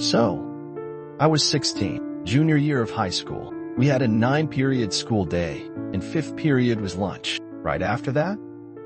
So, I was 16, junior year of high school. We had a 9-period school day, and 5th period was lunch. Right after that,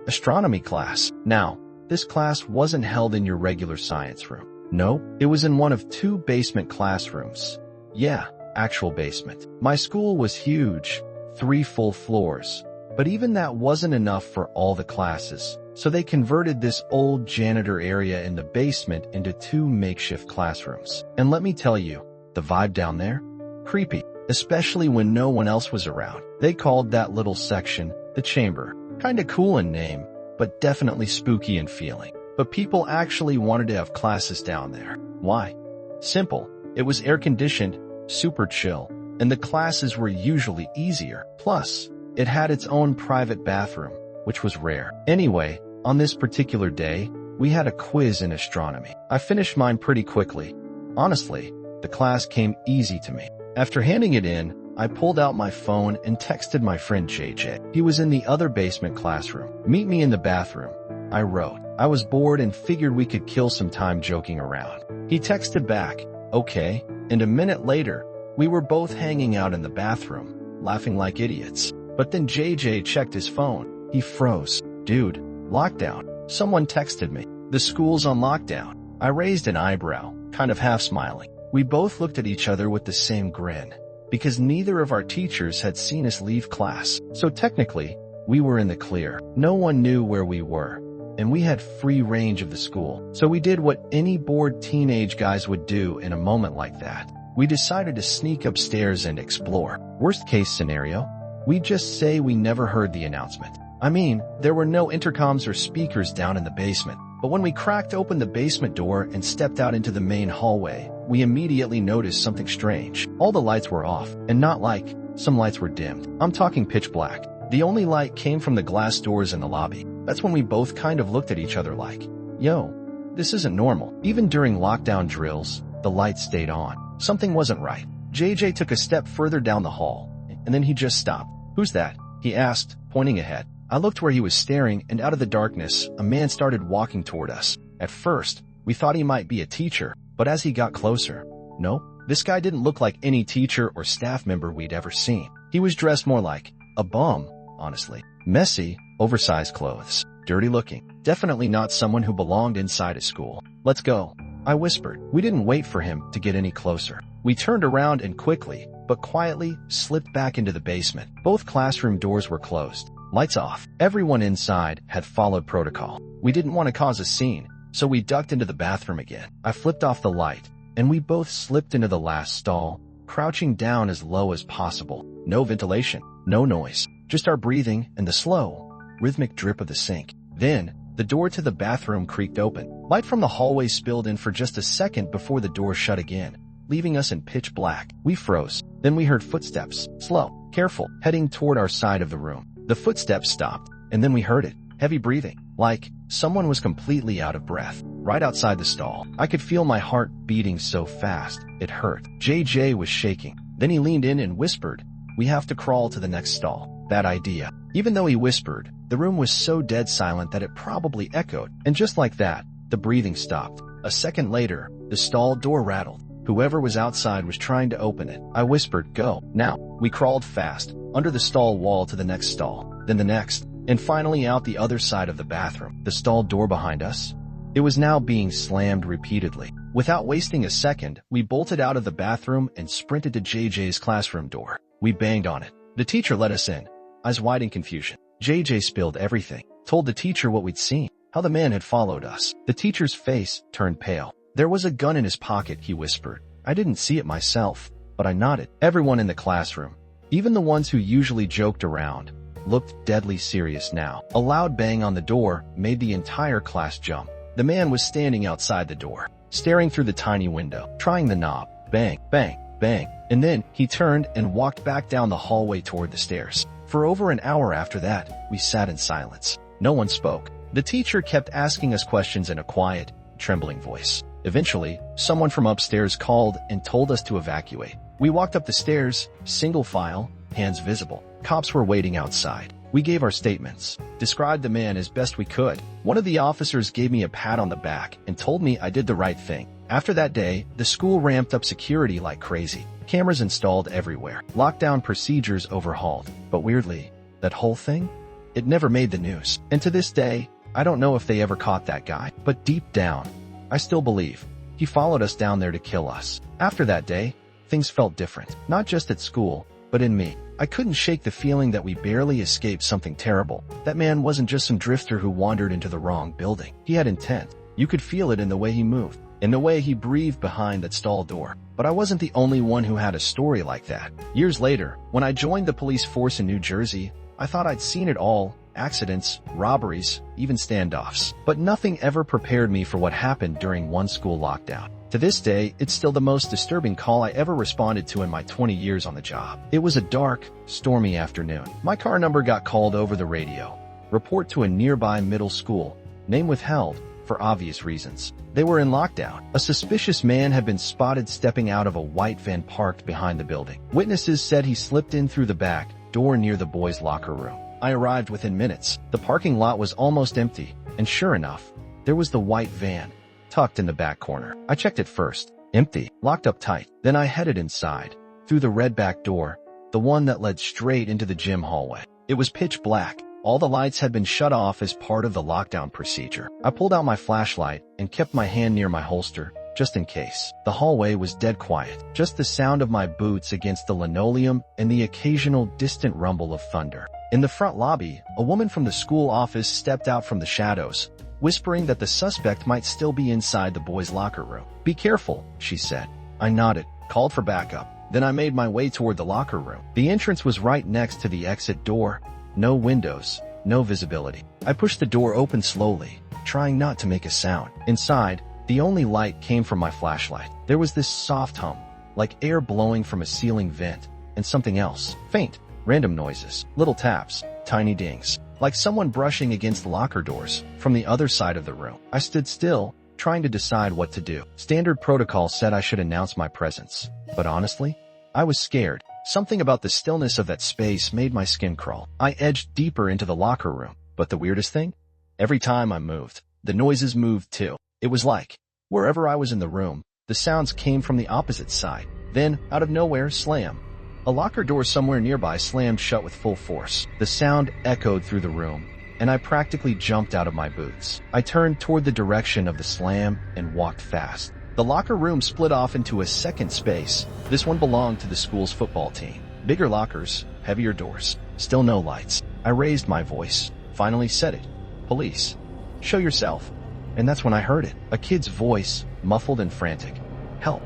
astronomy class. Now, this class wasn't held in your regular science room. No, it was in one of 2 basement classrooms. Yeah, actual basement. My school was huge, 3 full floors. But even that wasn't enough for all the classes. So they converted this old janitor area in the basement into 2 makeshift classrooms. And let me tell you, the vibe down there? Creepy, especially when no one else was around. They called that little section the chamber. Kinda cool in name, but definitely spooky in feeling. But people actually wanted to have classes down there. Why? Simple. It was air-conditioned, super chill, and the classes were usually easier. Plus, it had its own private bathroom, which was rare. Anyway, on this particular day, we had a quiz in astronomy. I finished mine pretty quickly. Honestly, the class came easy to me. After handing it in, I pulled out my phone and texted my friend JJ. He was in the other basement classroom. Meet me in the bathroom, I wrote. I was bored and figured we could kill some time joking around. He texted back, okay, and a minute later, we were both hanging out in the bathroom, laughing like idiots. But then JJ checked his phone. He froze. Dude, lockdown. Someone texted me. The school's on lockdown. I raised an eyebrow, kind of half smiling. We both looked at each other with the same grin, because neither of our teachers had seen us leave class. So technically, we were in the clear. No one knew where we were, and we had free range of the school. So we did what any bored teenage guys would do in a moment like that. We decided to sneak upstairs and explore. Worst case scenario, we'd just say we never heard the announcement. I mean, there were no intercoms or speakers down in the basement. But when we cracked open the basement door and stepped out into the main hallway, we immediately noticed something strange. All the lights were off, and not like some lights were dimmed. I'm talking pitch black. The only light came from the glass doors in the lobby. That's when we both kind of looked at each other like, yo, this isn't normal. Even during lockdown drills, the lights stayed on. Something wasn't right. JJ took a step further down the hall, and then he just stopped. Who's that? He asked, pointing ahead. I looked where he was staring, and out of the darkness, a man started walking toward us. At first, we thought he might be a teacher, but as he got closer, no, this guy didn't look like any teacher or staff member we'd ever seen. He was dressed more like a bum, honestly. Messy, oversized clothes, dirty looking. Definitely not someone who belonged inside a school. Let's go, I whispered. We didn't wait for him to get any closer. We turned around and quickly, but quietly, slipped back into the basement. Both classroom doors were closed. Lights off. Everyone inside had followed protocol. We didn't want to cause a scene, so we ducked into the bathroom again. I flipped off the light, and we both slipped into the last stall, crouching down as low as possible. No ventilation, no noise, just our breathing and the slow, rhythmic drip of the sink. Then, the door to the bathroom creaked open. Light from the hallway spilled in for just a second before the door shut again, leaving us in pitch black. We froze. Then we heard footsteps, slow, careful, heading toward our side of the room. The footsteps stopped, and then we heard it. Heavy breathing, like someone was completely out of breath. Right outside the stall, I could feel my heart beating so fast, it hurt. JJ was shaking. Then he leaned in and whispered, we have to crawl to the next stall. Bad idea. Even though he whispered, the room was so dead silent that it probably echoed. And just like that, the breathing stopped. A second later, the stall door rattled. Whoever was outside was trying to open it. I whispered, go. Now, we crawled fast, under the stall wall to the next stall, then the next, and finally out the other side of the bathroom. The stall door behind us, it was now being slammed repeatedly. Without wasting a second, we bolted out of the bathroom and sprinted to JJ's classroom door. We banged on it. The teacher let us in, eyes wide in confusion. JJ spilled everything, told the teacher what we'd seen, how the man had followed us. The teacher's face turned pale. There was a gun in his pocket, he whispered. I didn't see it myself, but I nodded. Everyone in the classroom, even the ones who usually joked around, looked deadly serious now. A loud bang on the door made the entire class jump. The man was standing outside the door, staring through the tiny window, trying the knob. Bang, bang, bang. And then he turned and walked back down the hallway toward the stairs. For over an hour after that, we sat in silence. No one spoke. The teacher kept asking us questions in a quiet, trembling voice. Eventually, someone from upstairs called and told us to evacuate. We walked up the stairs, single file, hands visible. Cops were waiting outside. We gave our statements, described the man as best we could. One of the officers gave me a pat on the back and told me I did the right thing. After that day, the school ramped up security like crazy. Cameras installed everywhere. Lockdown procedures overhauled. But weirdly, that whole thing? It never made the news. And to this day, I don't know if they ever caught that guy. But deep down, I still believe he followed us down there to kill us. After that day, things felt different. Not just at school, but in me. I couldn't shake the feeling that we barely escaped something terrible. That man wasn't just some drifter who wandered into the wrong building. He had intent. You could feel it in the way he moved, in the way he breathed behind that stall door. But I wasn't the only one who had a story like that. Years later, when I joined the police force in New Jersey, I thought I'd seen it all. Accidents, robberies, even standoffs. But nothing ever prepared me for what happened during one school lockdown. To this day, it's still the most disturbing call I ever responded to in my 20 years on the job. It was a dark, stormy afternoon. My car number got called over the radio. Report to a nearby middle school. Name withheld, for obvious reasons. They were in lockdown. A suspicious man had been spotted stepping out of a white van parked behind the building. Witnesses said he slipped in through the back door near the boys' locker room. I arrived within minutes. The parking lot was almost empty, and sure enough, there was the white van, tucked in the back corner. I checked it first. Empty, locked up tight. Then I headed inside, through the red back door, the one that led straight into the gym hallway. It was pitch black. All the lights had been shut off as part of the lockdown procedure. I pulled out my flashlight and kept my hand near my holster, just in case. The hallway was dead quiet, just the sound of my boots against the linoleum and the occasional distant rumble of thunder. In the front lobby, a woman from the school office stepped out from the shadows, whispering that the suspect might still be inside the boys' locker room. "Be careful," she said. I nodded, called for backup. Then I made my way toward the locker room. The entrance was right next to the exit door. No windows, no visibility. I pushed the door open slowly, trying not to make a sound. Inside, the only light came from my flashlight. There was this soft hum, like air blowing from a ceiling vent, and something else. Faint, random noises, little taps, tiny dings, like someone brushing against locker doors from the other side of the room. I stood still, trying to decide what to do. Standard protocol said I should announce my presence. But honestly, I was scared. Something about the stillness of that space made my skin crawl. I edged deeper into the locker room. But the weirdest thing? Every time I moved, the noises moved too. It was like, wherever I was in the room, the sounds came from the opposite side. Then, out of nowhere, slam. A locker door somewhere nearby slammed shut with full force. The sound echoed through the room, and I practically jumped out of my boots. I turned toward the direction of the slam and walked fast. The locker room split off into a second space. This one belonged to the school's football team. Bigger lockers, heavier doors, still no lights. I raised my voice, finally said it. "Police, show yourself." And that's when I heard it. A kid's voice, muffled and frantic. "Help,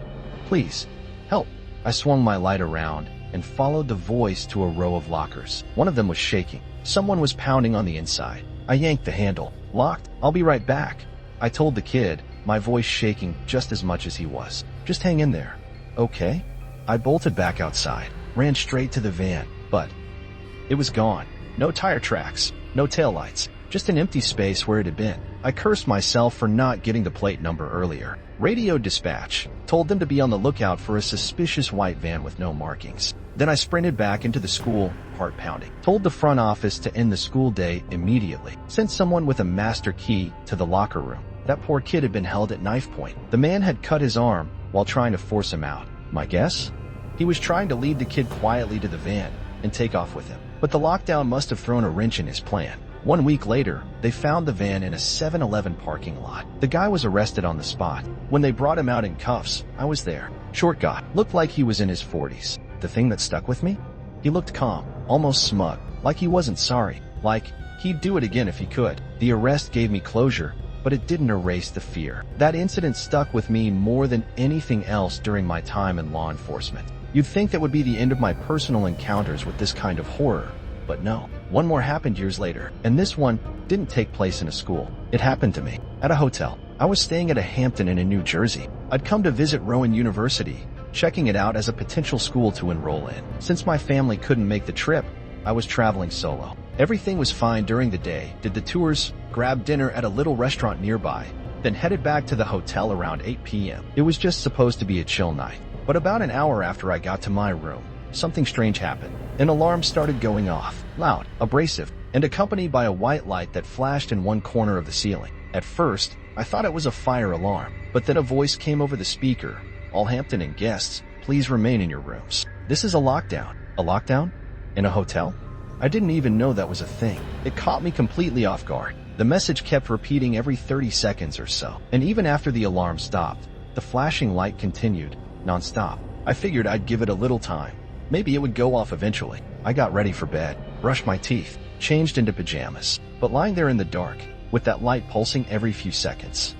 please, help." I swung my light around and followed the voice to a row of lockers. One of them was shaking. Someone was pounding on the inside. I yanked the handle. "Locked? I'll be right back," I told the kid, my voice shaking just as much as he was. "Just hang in there." "Okay." I bolted back outside, ran straight to the van, but it was gone. No tire tracks, no taillights, just an empty space where it had been. I cursed myself for not getting the plate number earlier. Radio dispatch told them to be on the lookout for a suspicious white van with no markings. Then I sprinted back into the school, heart pounding. Told the front office to end the school day immediately. Sent someone with a master key to the locker room. That poor kid had been held at knife point. The man had cut his arm while trying to force him out. My guess? He was trying to lead the kid quietly to the van and take off with him. But the lockdown must have thrown a wrench in his plan. 1 week later, they found the van in a 7-Eleven parking lot. The guy was arrested on the spot. When they brought him out in cuffs, I was there. Short guy, looked like he was in his 40s. The thing that stuck with me? He looked calm, almost smug, like he wasn't sorry, like he'd do it again if he could. The arrest gave me closure, but it didn't erase the fear. That incident stuck with me more than anything else during my time in law enforcement. You'd think that would be the end of my personal encounters with this kind of horror, but no. One more happened years later, and this one didn't take place in a school. It happened to me at a hotel. I was staying at a Hampton Inn in New Jersey. I'd come to visit Rowan University, checking it out as a potential school to enroll in. Since my family couldn't make the trip, I was traveling solo. Everything was fine during the day, did the tours, grabbed dinner at a little restaurant nearby, then headed back to the hotel around 8 p.m. It was just supposed to be a chill night. But about an hour after I got to my room, something strange happened. An alarm started going off, loud, abrasive, and accompanied by a white light that flashed in one corner of the ceiling. At first, I thought it was a fire alarm, but then a voice came over the speaker. All Hampton and guests, please remain in your rooms. This is a lockdown. A lockdown? In a hotel? I didn't even know that was a thing. It caught me completely off guard. The message kept repeating every 30 seconds or so, and even after the alarm stopped, the flashing light continued, non-stop. I figured I'd give it a little time. Maybe it would go off eventually. I got ready for bed, brushed my teeth, changed into pajamas, but lying there in the dark, with that light pulsing every few seconds,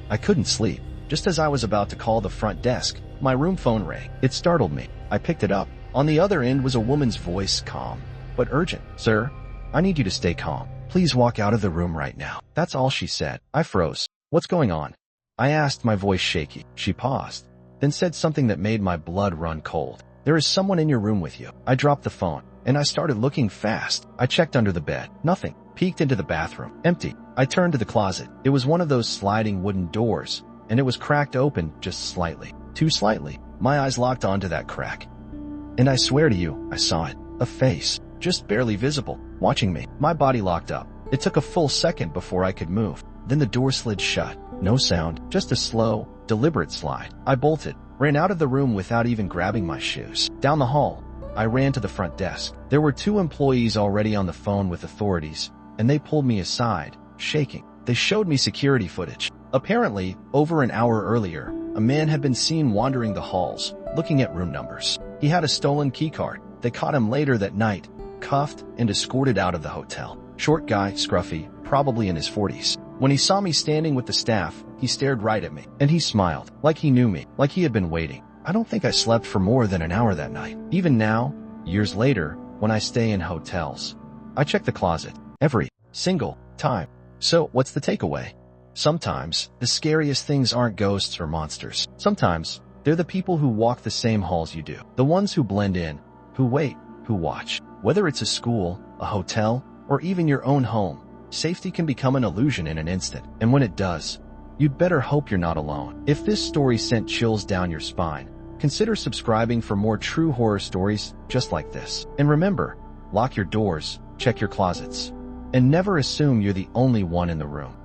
I couldn't sleep. Just as I was about to call the front desk, my room phone rang. It startled me. I picked it up. On the other end was a woman's voice, calm but urgent. Sir, I need you to stay calm. Please walk out of the room right now. That's all she said. I froze. What's going on? I asked, my voice shaky. She paused, then said something that made my blood run cold. There is someone in your room with you. I dropped the phone, and I started looking fast. I checked under the bed. Nothing. Peeked into the bathroom. Empty. I turned to the closet. It was one of those sliding wooden doors, and it was cracked open just slightly. Too slightly. My eyes locked onto that crack. And I swear to you, I saw it. A face. Just barely visible. Watching me. My body locked up. It took a full second before I could move. Then the door slid shut. No sound. Just a slow, deliberate slide. I bolted. Ran out of the room without even grabbing my shoes. Down the hall, I ran to the front desk. There were 2 employees already on the phone with authorities, and they pulled me aside, shaking. They showed me security footage. Apparently, over an hour earlier, a man had been seen wandering the halls, looking at room numbers. He had a stolen keycard. They caught him later that night, cuffed and escorted out of the hotel. Short guy, scruffy, probably in his 40s. When he saw me standing with the staff, he stared right at me, and he smiled, like he knew me, like he had been waiting. I don't think I slept for more than an hour that night. Even now, years later, when I stay in hotels, I check the closet every single time. So, what's the takeaway? Sometimes, the scariest things aren't ghosts or monsters. Sometimes, they're the people who walk the same halls you do. The ones who blend in, who wait, who watch. Whether it's a school, a hotel, or even your own home, safety can become an illusion in an instant. And when it does, you'd better hope you're not alone. If this story sent chills down your spine, consider subscribing for more true horror stories just like this. And remember, lock your doors, check your closets, and never assume you're the only one in the room.